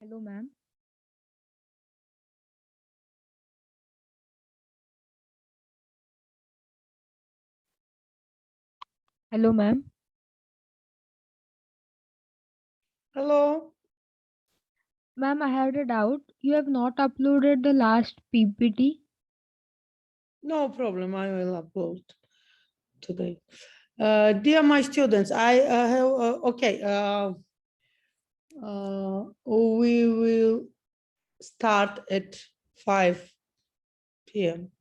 Hello, ma'am. Hello, ma'am. Hello. Ma'am, I had a doubt. You have not uploaded the last PPT. No problem. I will upload today. Dear my students, I have okay. We will start at 5 p.m.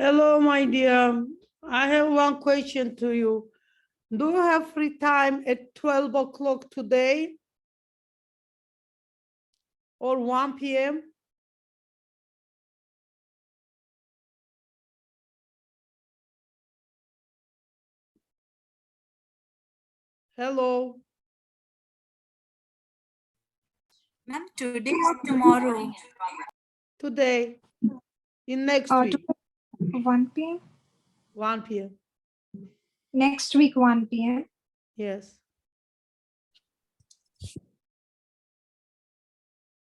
Hello, my dear. I have one question to you. Do you have free time at 12 o'clock today or 1 p.m.? Hello. Ma'am, today or tomorrow? Today, in next To week, 1 p.m. 1 p.m. Next week, 1 p.m. Yes.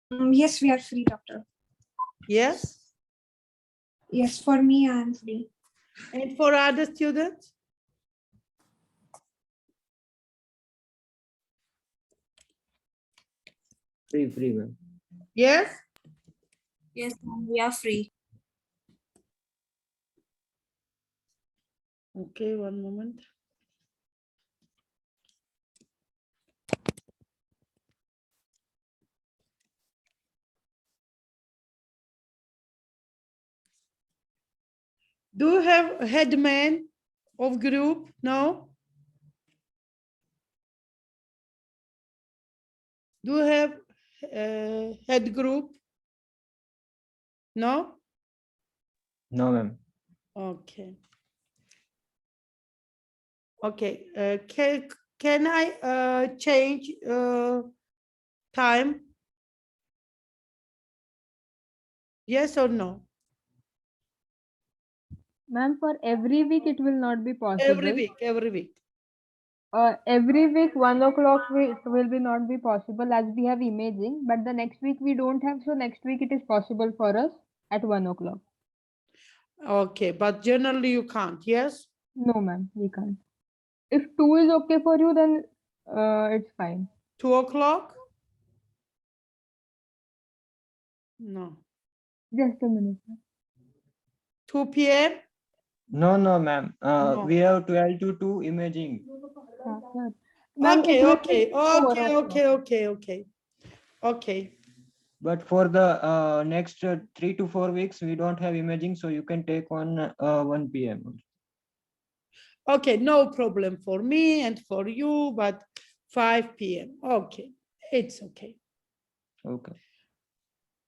Yes, we are free, doctor. Yes. Yes, for me, I am free. And for other students? Free, ma'am. Yes. Yes, ma'am, we are free. Okay, one moment. Do you have a headman of group? No? Do you have head group? No? No, ma'am. Okay. Okay. Can I change time? Yes or no? Ma'am, for every week it will not be possible. Every week, every week. Every week 1 o'clock will be not be possible as we have imaging, but the next week we don't have, so next week it is possible for us at 1 o'clock. Okay, but generally you can't, yes? No, ma'am, we can't. If 2 is okay for you, then it's fine. 2 o'clock? No. Just a minute, ma'am. 2 p.m.? No, ma'am. No. We have 12 to 2 imaging. Sir. Ma'am, it Okay, will okay, be 4 o'clock. okay. But for the next 3 to 4 weeks, we don't have imaging, so you can take on 1 p.m. Okay, no problem for me and for you, but 5 p.m. Okay, it's okay. Okay.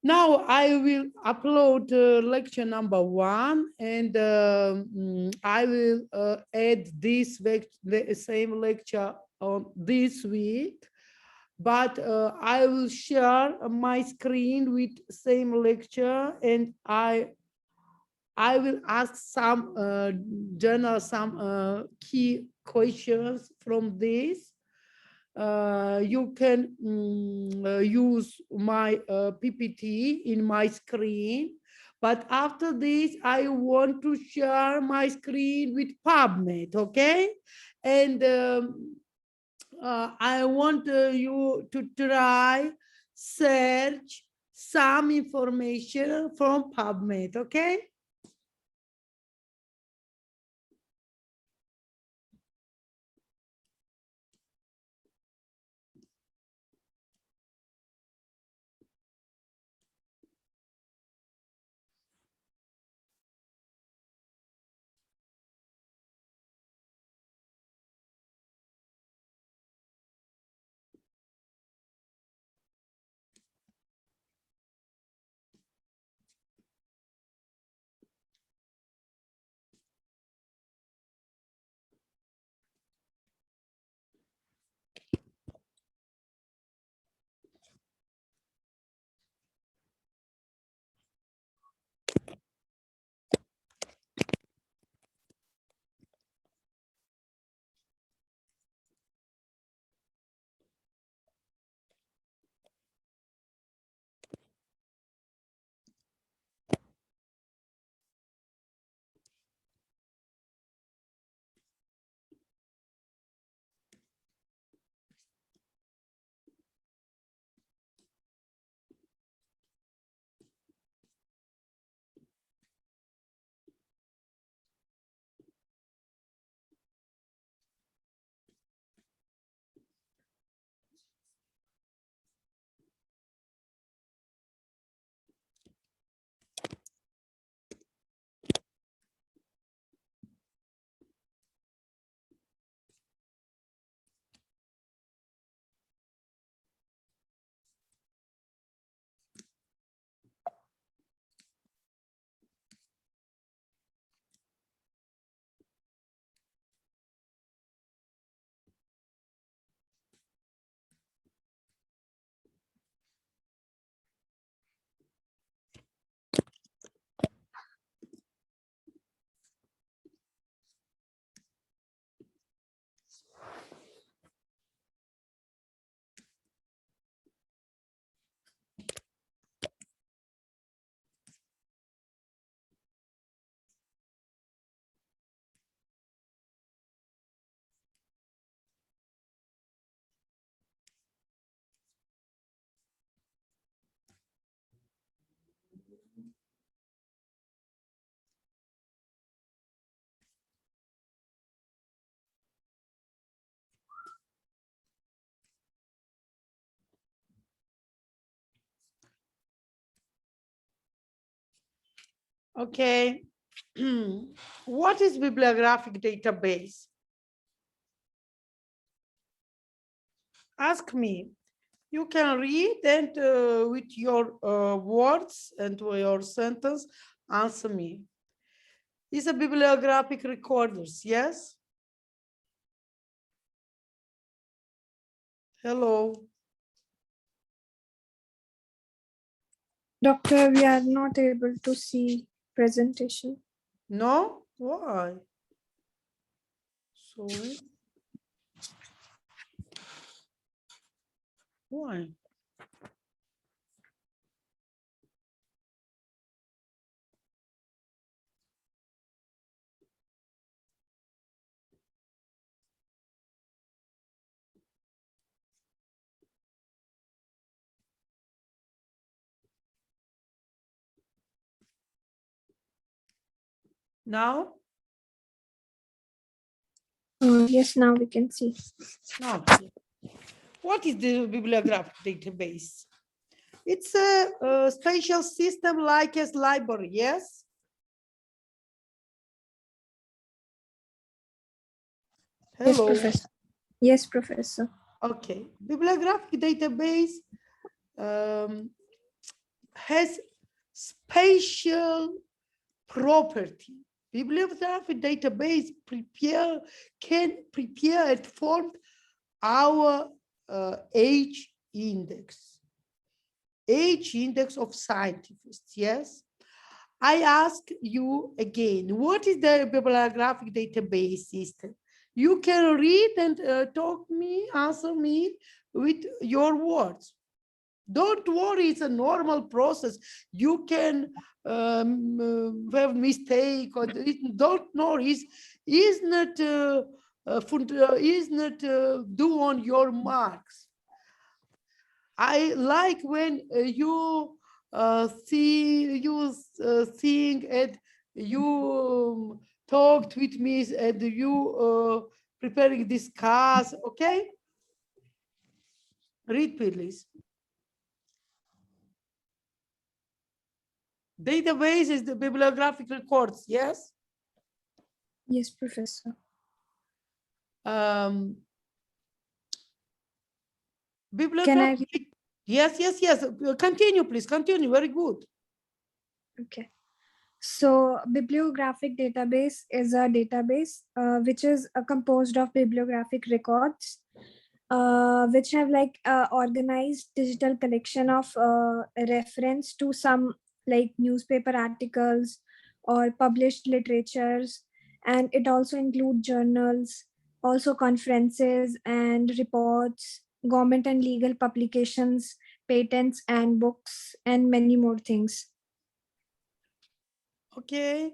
Now I will upload lecture number 1 and I will add this the same lecture on this week, but I will share my screen with same lecture and I will ask some key questions from this. You can use my PPT in my screen, but after this, I want to share my screen with PubMed, okay? And I want you to try search some information from PubMed, okay? Okay. What is bibliographic database? Ask me. You can read and with your words and your sentence, answer me. Is a bibliographic recorders, yes? Hello. Doctor, we are not able to see presentation. No? Why? Sorry. Why? Now? Yes, now we can see. No. What is the bibliographic database? It's a spatial system like as library, yes? Yes, Hello. Professor. Yes, Professor. Okay. Bibliographic database has spatial property. Bibliographic database can prepare and form our age index of scientists, yes? I ask you again, what is the bibliographic database system? You can read and answer me with your words. Don't worry, it's a normal process. You can have mistake or don't know is not do on your marks. I like when you sing and you talked with me and you preparing discuss. Okay, read please. Database is the bibliographic records, yes? Yes, Professor. Bibliographic. Yes. Continue, please. Continue. Very good. Okay. So bibliographic database is a database which is composed of bibliographic records which have like organized digital collection of reference to some like newspaper articles or published literatures, and it also includes journals, also conferences and reports, government and legal publications, patents and books, and many more things. Okay.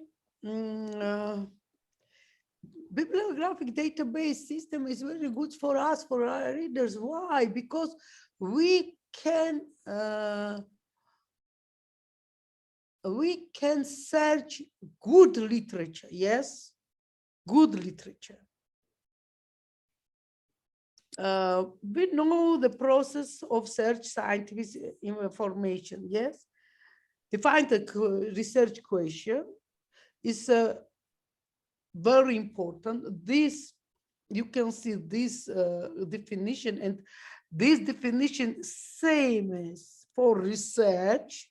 Bibliographic database system is very good for us, for our readers. Why? Because we can search good literature. Yes, good literature. We know the process of search scientific information. Yes, define the research question is very important. This you can see this definition, and this definition same as for research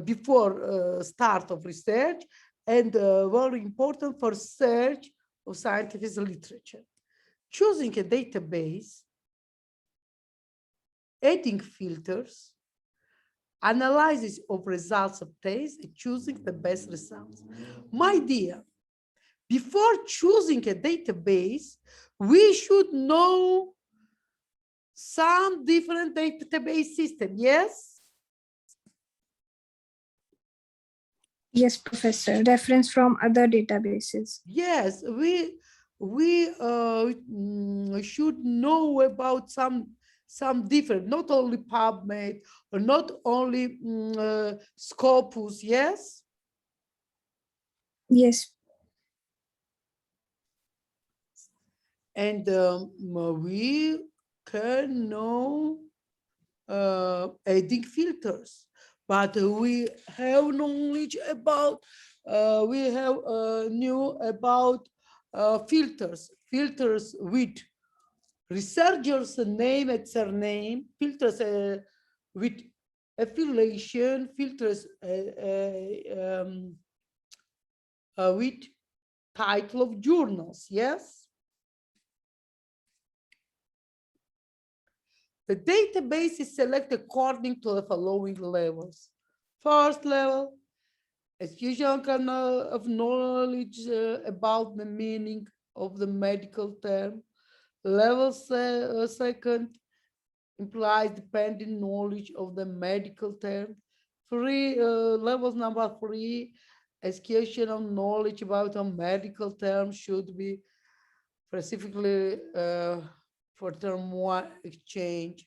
before start of research, and very important for search of scientific literature. Choosing a database, adding filters, analysis of results obtained, and choosing the best results. My dear, before choosing a database, we should know some different database system, yes? Yes, Professor. Reference from other databases. Yes, we should know about some some different, not only PubMed or not only Scopus, yes? Yes. And we can know adding filters, but we have knowledge about, we have knew about filters with researchers' name and surname, filters with affiliation, filters with title of journals, yes? The database is selected according to the following levels. First level, acquisition of knowledge about the meaning of the medical term. Level second implies dependent knowledge of the medical term. Levels number 3, acquisition of knowledge about a medical term should be specifically for term 1 exchange.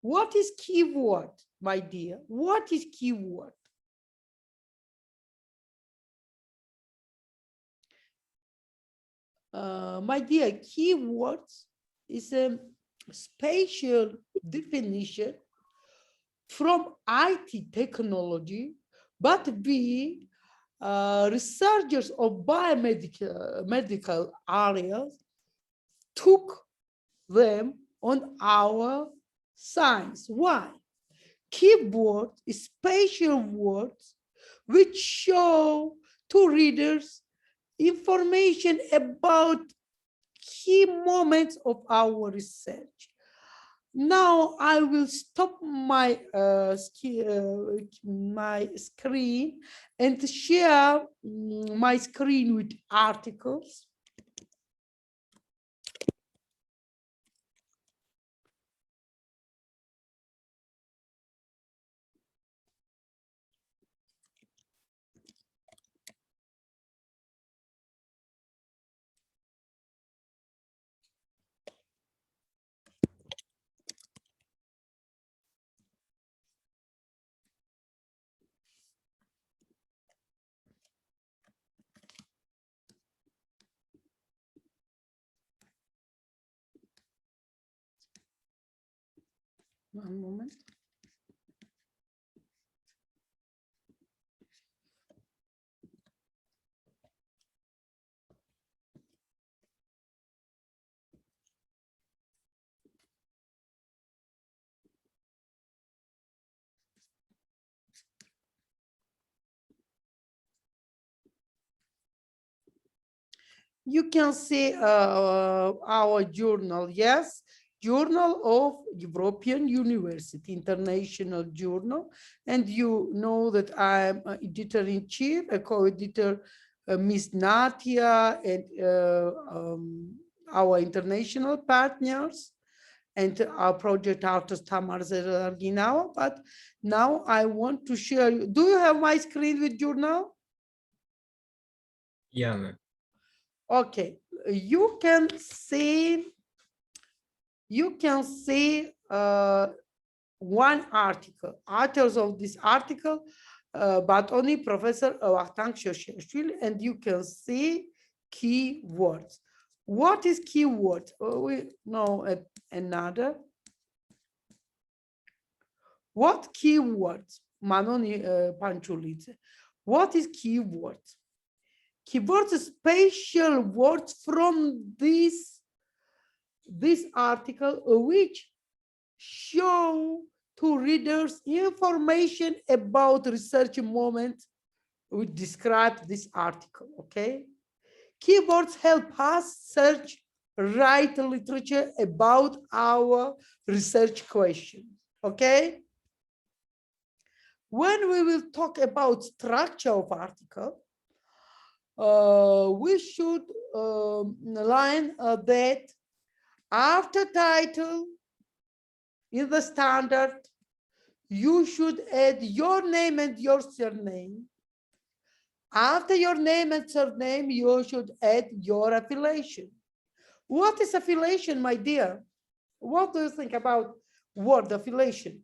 What is keyword, my dear? What is keyword? My dear, keywords is a spatial definition from IT technology, but we researchers of medical areas took them on our science. Why? Keyword is spatial words which show to readers information about key moments of our research. Now I will stop my my screen and share my screen with articles. One moment. You can see our journal, yes, Journal of European University, International Journal. And you know that I'm editor-in-chief, a co-editor, Miss Natia, and our international partners, and our project authors, Tamar Zeraginawa. But now I want to share you. Do you have my screen with journal? Yeah, ma'am. Okay, you can see one article, authors of this article, but only Professor Vakhtang Shoshashvili, and you can see keywords. What is keyword? We know another. What keywords? Manoni Panchulidze. What is keywords? Keywords are special words from this article which show to readers information about research moments we describe this article, okay? Keywords help us search, write literature about our research questions, okay? When we will talk about structure of article, we should line that after title in the standard, you should add your name and your surname. After your name and surname, you should add your affiliation. What is affiliation, my dear? What do you think about word affiliation?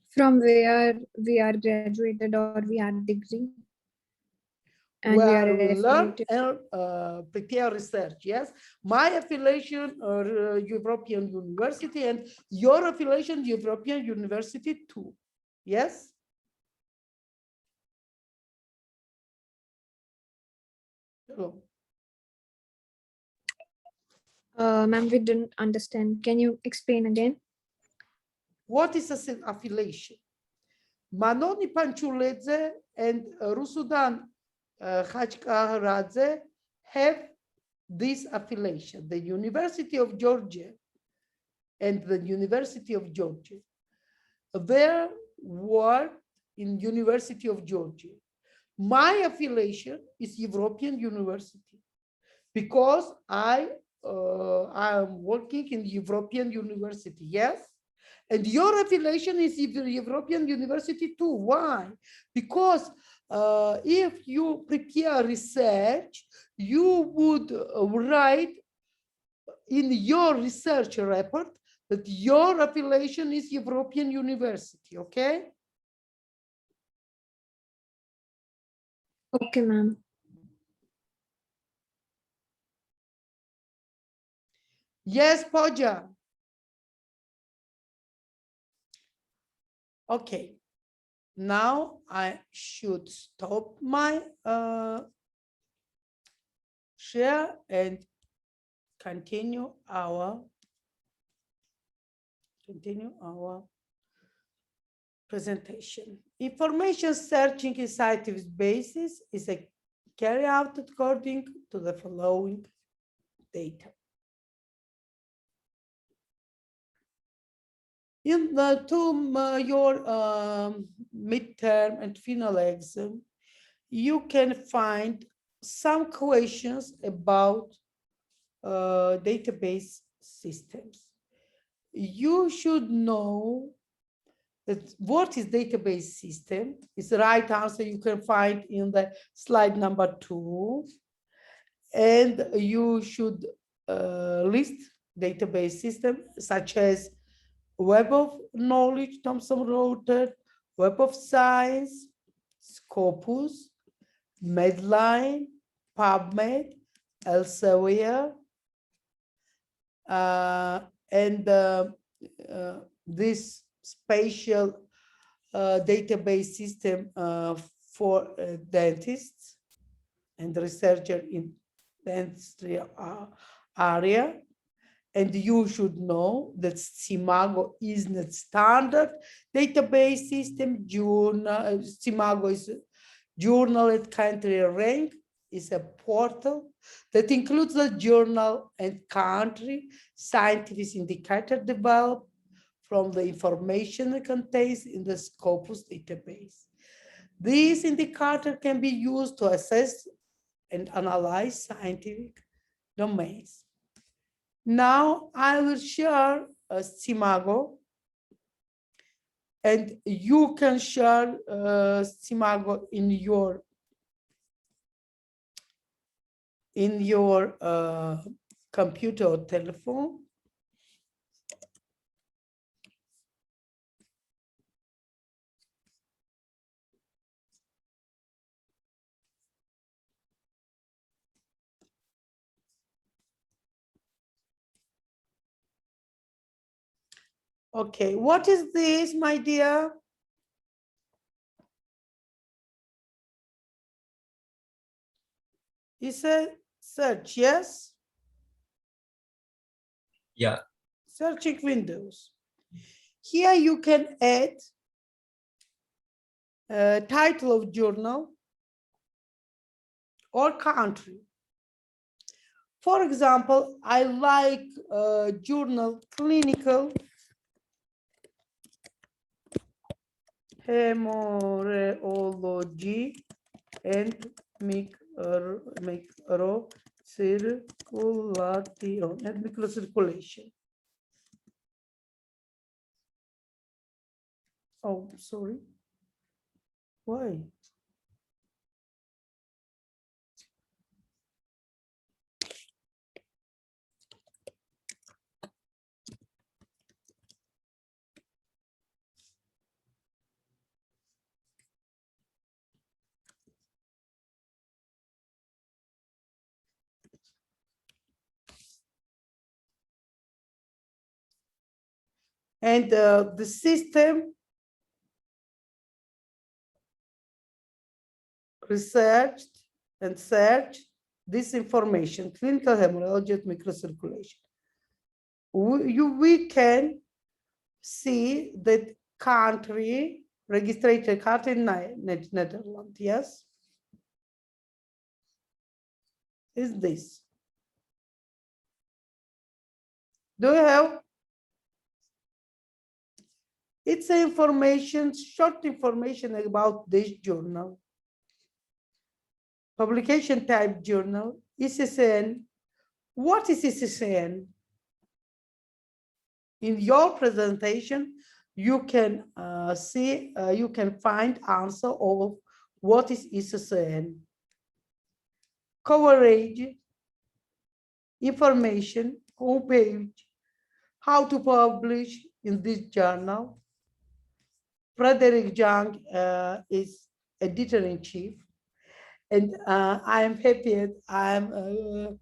From where we are graduated or we have degree. And we Where are we learn affiliated. and prepare research, yes? My affiliation or European University and your affiliation European University too, yes? Hello. Ma'am, we didn't understand. Can you explain again? What is an affiliation? Manoni Panchuledze and Rusudan Khachkaradze have this affiliation, the University of Georgia and the University of Georgia. Their work in University of Georgia. My affiliation is European University because I am working in European University, yes? And your affiliation is European University too. Why? Because if you prepare research, you would write in your research report that your affiliation is European University, okay? Okay, ma'am. Yes, Pooja. Okay, now I should stop my share and continue our presentation. Information searching in scientific basis is carried out according to the following data. In your midterm and final exam, you can find some questions about database systems. You should know that what is database system is the right answer you can find in the slide number 2. And you should list database system such as Web of Knowledge, Thomson Reuters, Web of Science, Scopus, Medline, PubMed, Elsevier, and this spatial database system for dentists and researcher in dentistry area. And you should know that CIMAGO is not standard database system. CIMAGO is journal and country rank, is a portal that includes the journal and country scientific indicator developed from the information it contains in the Scopus database. This indicator can be used to assess and analyze scientific domains. Now I will share CIMAGO, and you can share CIMAGO in your computer or telephone. Okay, what is this, my dear? It's a search, yes? Yeah. Searching windows. Here you can add a title of journal or country. For example, I like journal Clinical Hemorrhology and microcirculation. Oh, sorry. Why? And the system researched and searched this information, clinical hemorrhage at microcirculation. We can see that country, registered country in Netherlands, yes? Is this. Do you have? It's information, short information about this journal. Publication type journal, SSN. What is SSN? In your presentation, you can see, you can find answer of what is SSN. Coverage, information, homepage, how to publish in this journal. Frederick Jung is editor-in-chief, and I am happy I am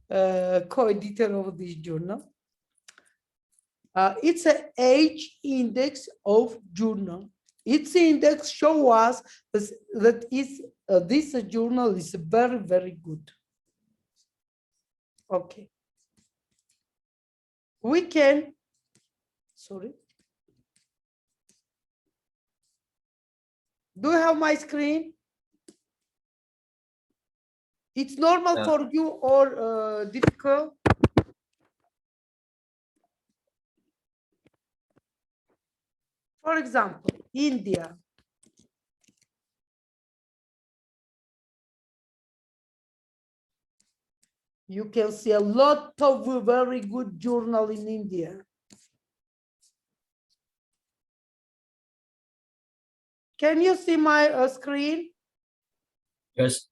co-editor of this journal. It's an age index of journal. Its index shows us that this journal is very, very good. Okay. We can, sorry. Do you have my screen? It's normal for you or difficult? For example, India. You can see a lot of very good journal in India. Can you see my screen? Yes.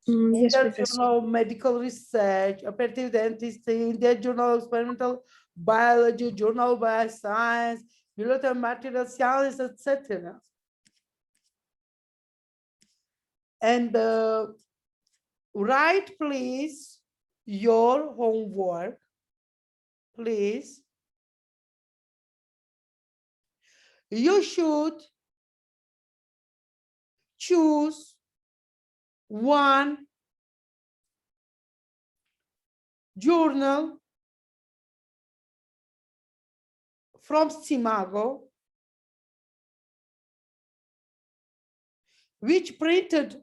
Yes, India Professor. Journal of Medical Research, Operative Dentistry, India Journal of Experimental Biology, Journal of Bioscience, Biological Material Science, etc. And write, please, your homework, please. You should choose one journal from Simago, which printed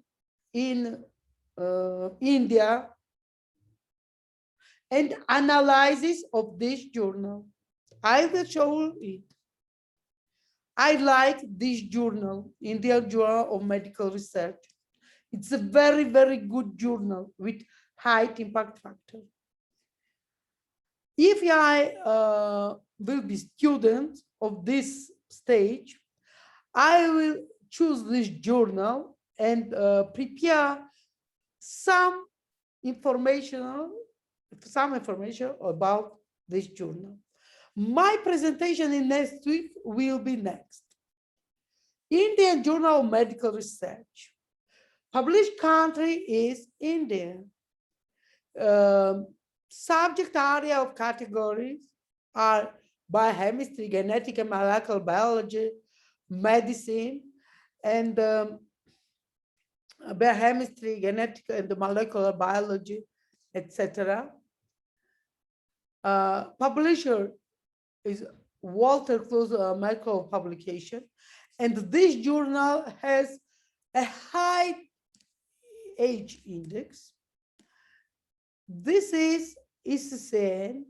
in India, and analysis of this journal. I will show it. I like this journal, Indian Journal of Medical Research. It's a very, very good journal with high impact factor. If I will be student of this stage, I will choose this journal and prepare some information about this journal. My presentation in next week will be next. Indian Journal of Medical Research. Published country is India. Subject area of categories are biochemistry, genetic and molecular biology, medicine, and biochemistry, genetic and molecular biology, etc. Publisher is Walter Close Medical Publication, and this journal has a high age index. This is SSN.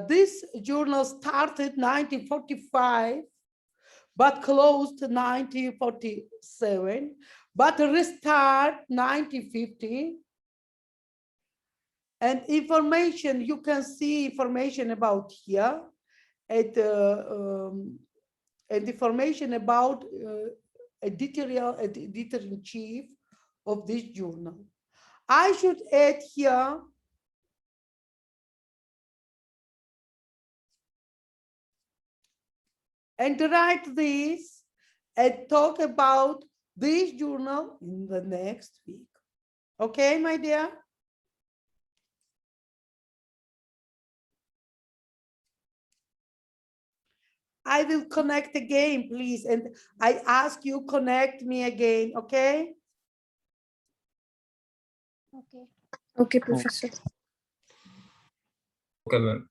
This journal started 1945, but closed 1947, but restart 1950. And information, you can see information about here, and information about editor-in-chief of this journal. I should add here and write this and talk about this journal in the next week. Okay, my dear? I will connect again, please. And I ask you connect me again, okay? Okay, Professor. Okay, ma'am.